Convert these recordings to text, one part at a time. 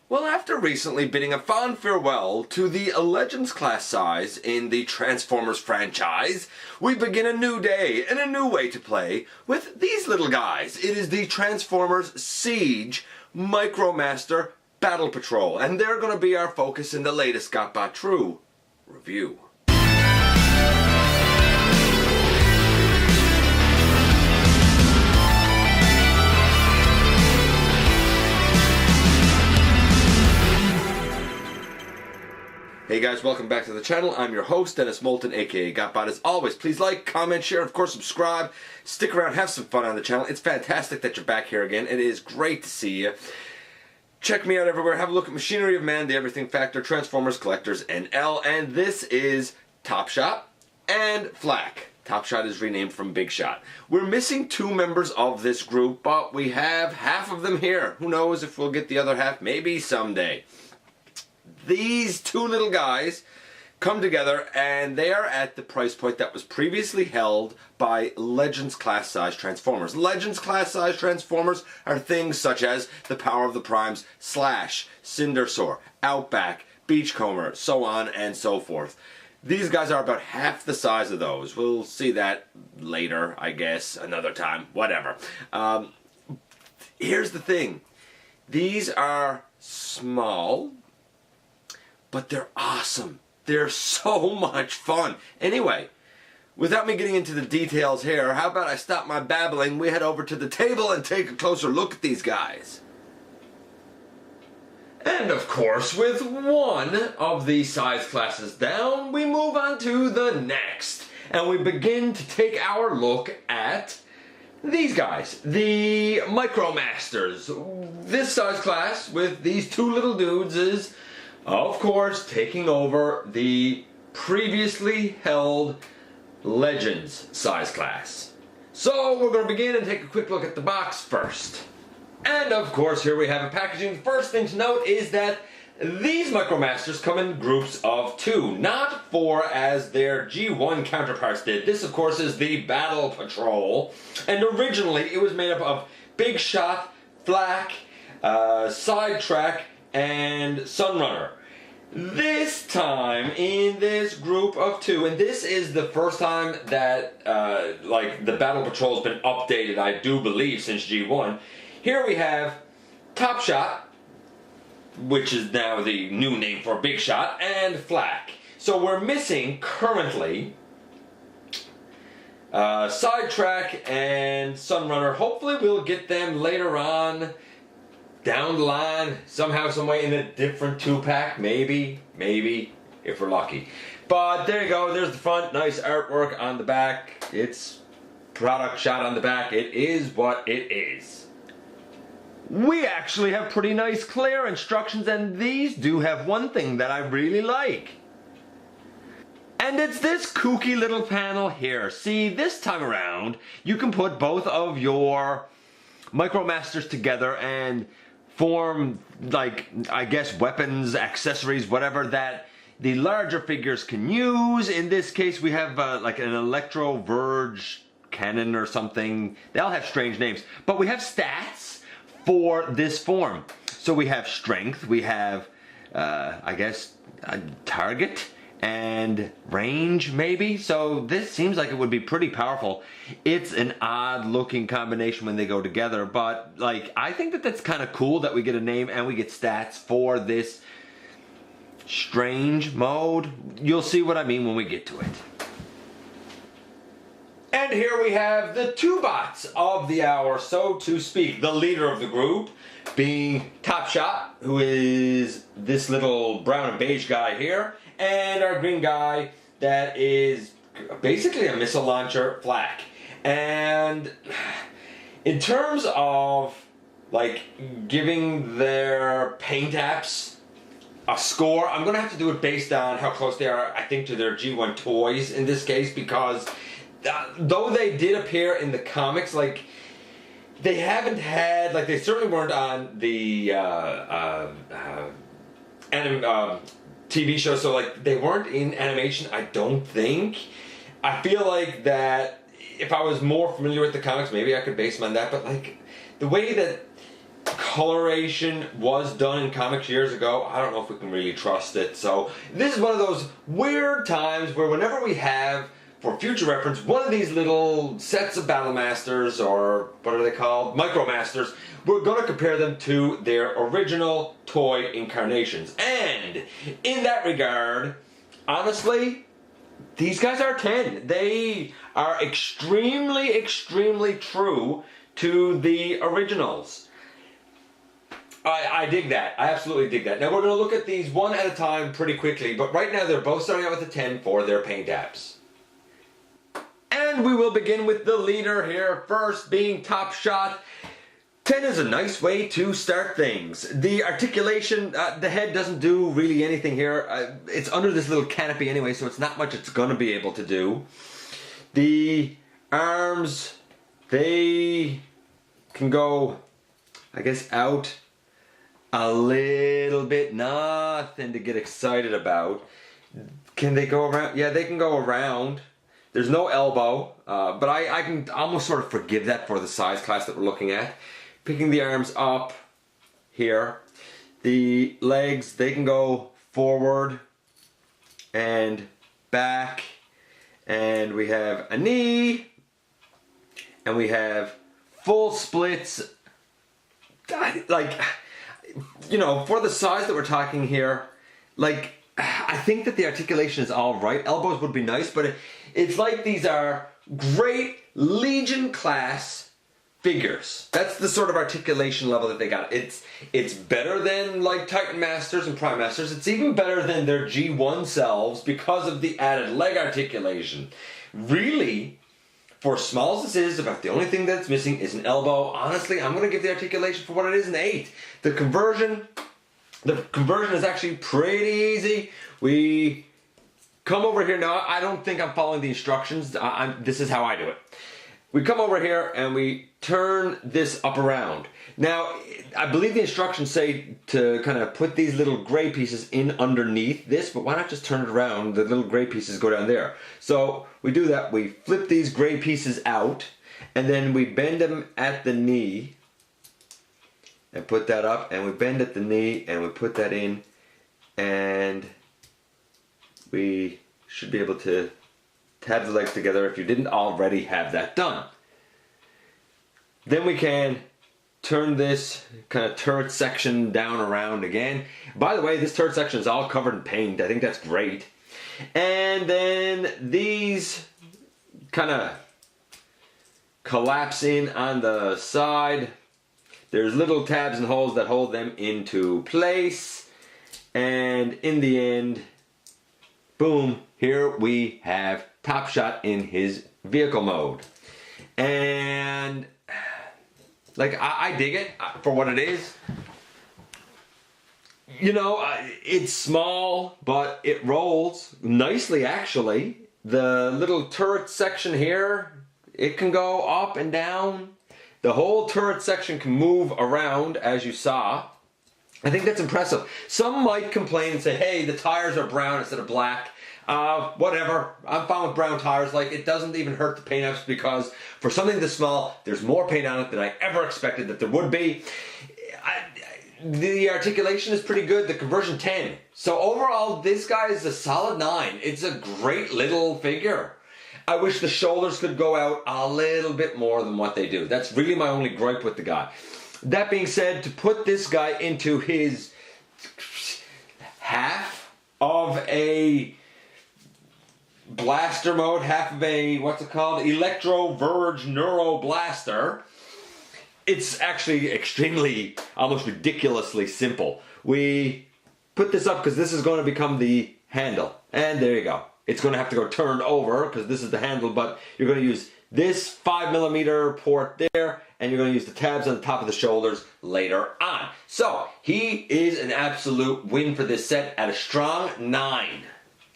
Well, after recently bidding a fond farewell to the Legends class size in the Transformers franchise, we begin a new day and a new way to play with these little guys. It is the Transformers Siege Micromaster Battle Patrol, and they're going to be our focus in the latest GotBot True review. Hey guys, welcome back to the channel. I'm your host, Dennis Moulton, aka GotBot. As always, please like, comment, share, of course subscribe. Stick around, have some fun on the channel. It's fantastic that you're back here again. It is great to see you. Check me out everywhere. Have a look at Machinery of Man, The Everything Factor, Transformers Collectors, NL. And this is Topshot and Flak. Topshot is renamed from Big Shot. We're missing two members of this group, but we have half of them here. Who knows if we'll get the other half? Maybe someday. These two little guys come together and they are at the price point that was previously held by Legends class size Transformers. Legends class size Transformers are things such as the Power of the Primes, Slash, Cindersaur, Outback, Beachcomber, so on and so forth. These guys are about half the size of those. We'll see that later, I guess, another time, whatever. Here's the thing. These are small, but they're awesome. They're so much fun. Anyway, without me getting into the details here, how about I stop my babbling, we head over to the table and take a closer look at these guys. And of course, with one of these size classes down, we move on to the next. And we begin to take our look at these guys, the Micromasters. This size class with these two little dudes is, of course, taking over the previously held Legends size class. So we're going to begin and take a quick look at the box first. And of course, here we have a packaging. The first thing to note is that these Micromasters come in groups of two, not four as their G1 counterparts did. This, of course, is the Battle Patrol. And originally, it was made up of Big Shot, Flak, Sidetrack, and Sunrunner. This time in this group of two, and this is the first time that like the Battle Patrol has been updated, I do believe, since G1. Here we have Topshot, which is now the new name for Big Shot, and Flak. So we're missing currently Sidetrack and Sunrunner. Hopefully we'll get them later on down the line, somehow, some way, in a different two-pack, maybe, if we're lucky. But there you go, there's the front, nice artwork on the back. It's product shot on the back. It is what it is. We actually have pretty nice clear instructions, and these do have one thing that I really like. And it's this kooky little panel here. See, this time around, you can put both of your Micromasters together and form, like, I guess, weapons, accessories, whatever that the larger figures can use. In this case, we have like an Electro Verge cannon or something. They all have strange names. But we have stats for this form. So we have strength, we have, I guess, a target, and range, maybe. So this seems like it would be pretty powerful. It's an odd looking combination when they go together, but like, I think that that's kind of cool that we get a name and we get stats for this strange mode. You'll see what I mean when we get to it. And here we have the two bots of the hour, so to speak. The leader of the group being Topshot, who is this little brown and beige guy here, and our green guy that is basically a missile launcher, Flak. And in terms of like giving their paint apps a score, I'm gonna have to do it based on how close they are, I think, to their G1 toys in this case, because though they did appear in the comics, like, they haven't had, like, they certainly weren't on the TV show, so, like, they weren't in animation, I don't think. I feel like that if I was more familiar with the comics, maybe I could base them on that, but, like, the way that coloration was done in comics years ago. I don't know if we can really trust it. So this is one of those weird times where whenever we have, for future reference, one of these little sets of Battle Masters, or what are they called? Micromasters, we're going to compare them to their original toy incarnations. And in that regard, honestly, these guys are 10. They are extremely, extremely true to the originals. I dig that. I absolutely dig that. Now we're going to look at these one at a time pretty quickly, but right now they're both starting out with a 10 for their paint apps. And we will begin with the leader here, first being Topshot. 10 is a nice way to start things. The articulation, the head doesn't do really anything here. It's under this little canopy anyway, so it's not much it's going to be able to do. The arms, they can go, I guess, out a little bit. Nothing to get excited about. Can they go around? Yeah, they can go around. There's no elbow, but I can almost sort of forgive that for the size class that we're looking at. Picking the arms up here. The legs, they can go forward and back. And we have a knee. And we have full splits. Like, you know, for the size that we're talking here, like, I think that the articulation is all right. Elbows would be nice, but it's like these are great Legion class figures. That's the sort of articulation level that they got. It's better than like Titan Masters and Prime Masters. It's even better than their G1 selves because of the added leg articulation. Really, for small as this is, about the only thing that's missing is an elbow. Honestly, I'm going to give the articulation for what it is an 8. The conversion is actually pretty easy. We come over here now. I don't think I'm following the instructions. This is how I do it. We come over here and we turn this up around. Now, I believe the instructions say to kind of put these little gray pieces in underneath this, but why not just turn it around? The little gray pieces go down there. So we do that. We flip these gray pieces out, and then we bend them at the knee and put that up, and we bend at the knee and we put that in, and we should be able to tab the legs together if you didn't already have that done. Then we can turn this kind of turret section down around again. By the way, this turret section is all covered in paint. I think that's great. And then these kind of collapse in on the side. There's little tabs and holes that hold them into place. And in the end, boom, here we have Topshot in his vehicle mode. And like, I dig it for what it is. You know, it's small, but it rolls nicely actually. The little turret section here, it can go up and down. The whole turret section can move around, as you saw. I think that's impressive. Some might complain and say, hey, the tires are brown instead of black. Whatever. I'm fine with brown tires. Like, it doesn't even hurt the paint apps because for something this small, there's more paint on it than I ever expected that there would be. The articulation is pretty good. The conversion 10. So overall, this guy is a solid 9. It's a great little figure. I wish the shoulders could go out a little bit more than what they do. That's really my only gripe with the guy. That being said, to put this guy into his half of a blaster mode, half of a, what's it called? Electro Verge Neuro Blaster. It's actually extremely, almost ridiculously simple. We put this up because this is going to become the handle. And there you go. It's going to have to go turned over because this is the handle, but you're going to use this 5mm port there, and you're going to use the tabs on the top of the shoulders later on. So, he is an absolute win for this set at a strong 9.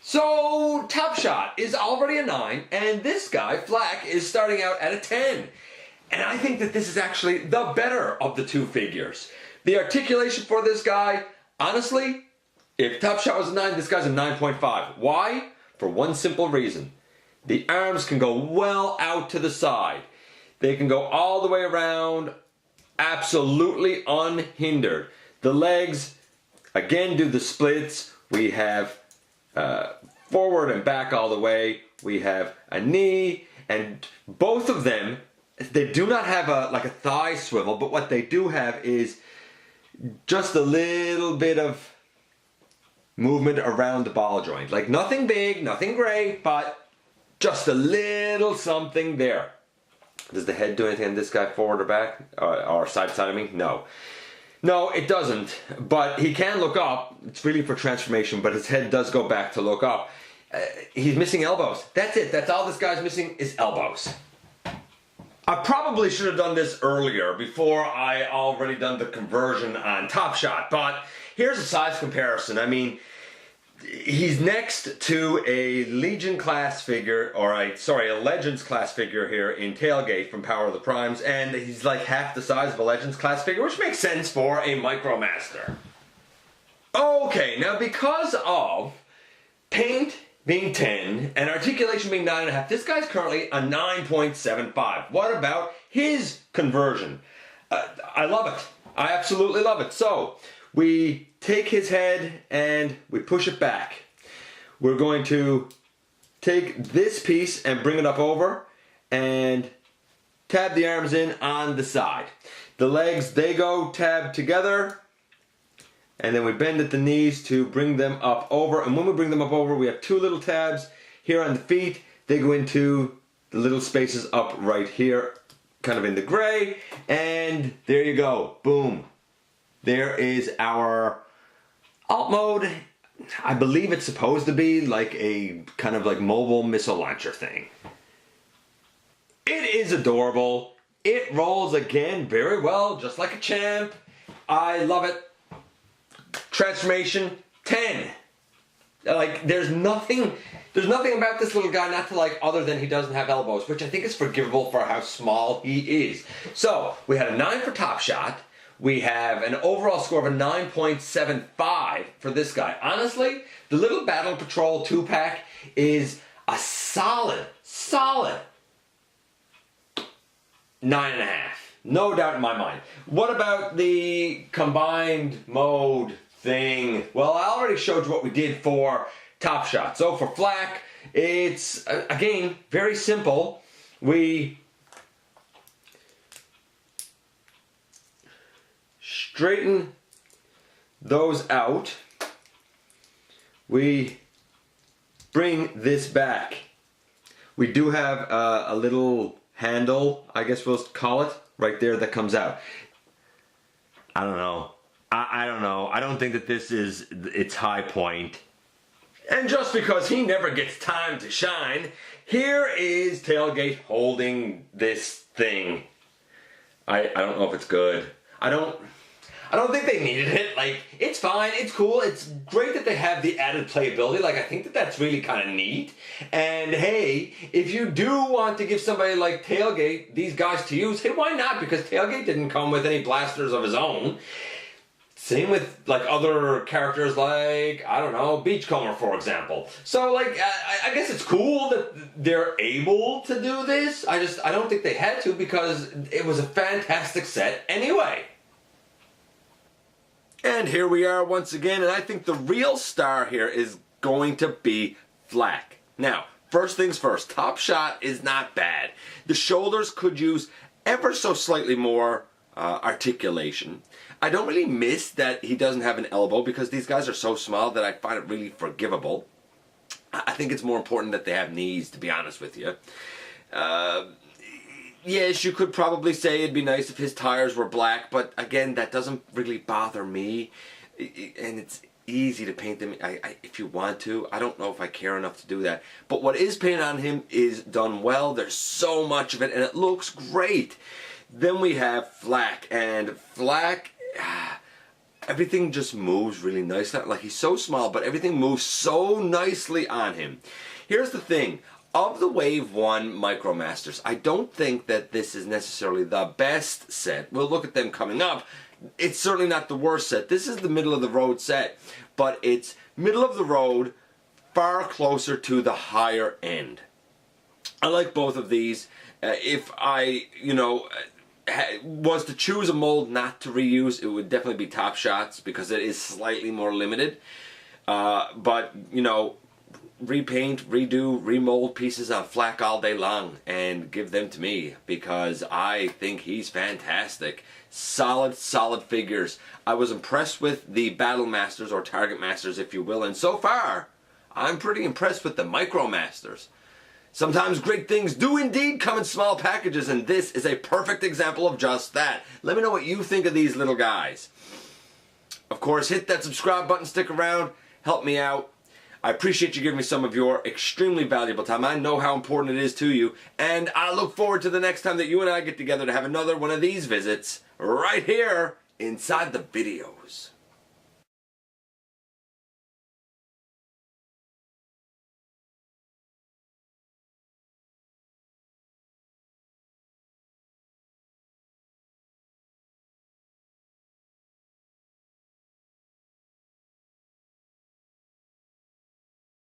So, Topshot is already a 9, and this guy, Flak, is starting out at a 10. And I think that this is actually the better of the two figures. The articulation for this guy, honestly, if Topshot was a 9, this guy's a 9.5. Why? For one simple reason. The arms can go well out to the side. They can go all the way around absolutely unhindered. The legs, again, do the splits. We have forward and back all the way. We have a knee, and both of them, they do not have like a thigh swivel, but what they do have is just a little bit of movement around the ball joint. Like nothing big, nothing great, but just a little something there. Does the head do anything on this guy, forward or back? Or side to side, I mean? No. No, it doesn't. But he can look up. It's really for transformation, but his head does go back to look up. He's missing elbows. That's it. That's all this guy's missing is elbows. I probably should have done this earlier, before I already done the conversion on Topshot, but here's a size comparison. I mean, he's next to a Legion class figure, or a Legends class figure here in Tailgate from Power of the Primes, and he's like half the size of a Legends class figure, which makes sense for a micromaster. Okay, now because of paint being 10 and articulation being 9.5, this guy's currently a 9.75. What about his conversion? I love it. I absolutely love it. So we take his head and we push it back. We're going to take this piece and bring it up over and tab the arms in on the side. The legs, they go tab together, and then we bend at the knees to bring them up over. And when we bring them up over, we have two little tabs here on the feet. They go into the little spaces up right here, kind of in the gray. And there you go. Boom. There is our alt mode. I believe it's supposed to be like a kind of like mobile missile launcher thing. It is adorable. It rolls again very well, just like a champ. I love it. Transformation 10. Like there's nothing about this little guy not to like other than he doesn't have elbows, which I think is forgivable for how small he is. So we had a 9 for Topshot. We have an overall score of a 9.75 for this guy. Honestly, the little Battle Patrol 2-pack is a solid 9.5. No doubt in my mind. What about the combined mode thing? Well, I already showed you what we did for Topshot. So for Flak, it's, again, very simple. We straighten those out. We bring this back. We do have a little handle, I guess we'll call it, right there that comes out. I don't know. I don't know. I don't think that this is its high point. And just because he never gets time to shine, here is Tailgate holding this thing. I don't know if it's good. I don't think they needed it. Like, it's fine, it's cool, it's great that they have the added playability. Like, I think that that's really kind of neat. And hey, if you do want to give somebody like Tailgate these guys to use, hey, why not? Because Tailgate didn't come with any blasters of his own. Same with like other characters like, I don't know, Beachcomber, for example. So like, I guess it's cool that they're able to do this. I don't think they had to, because it was a fantastic set anyway. And here we are once again, and I think the real star here is going to be Flak. Now, first things first, Topshot is not bad. The shoulders could use ever so slightly more articulation. I don't really miss that he doesn't have an elbow, because these guys are so small that I find it really forgivable. I think it's more important that they have knees, to be honest with you. Yes, you could probably say it'd be nice if his tires were black, but again, that doesn't really bother me. And it's easy to paint them if you want to. I don't know if I care enough to do that. But what is painted on him is done well. There's so much of it, and it looks great. Then we have Flak, and Flak, everything just moves really nicely. Like, he's so small, but everything moves so nicely on him. Here's the thing. Of the Wave 1 Micromasters, I don't think that this is necessarily the best set. We'll look at them coming up. It's certainly not the worst set. This is the middle of the road set, but it's middle of the road, far closer to the higher end. I like both of these. If I, was to choose a mold not to reuse, it would definitely be Topshot's because it is slightly more limited. But, you know, repaint, redo, remold pieces on Flak all day long and give them to me because I think he's fantastic. Solid figures. I was impressed with the Battle Masters, or Target Masters if you will, and so far I'm pretty impressed with the Micromasters. Sometimes great things do indeed come in small packages, and this is a perfect example of just that. Let me know what you think of these little guys. Of course, hit that subscribe button, stick around, help me out. I appreciate you giving me some of your extremely valuable time. I know how important it is to you, and I look forward to the next time that you and I get together to have another one of these visits right here inside the videos.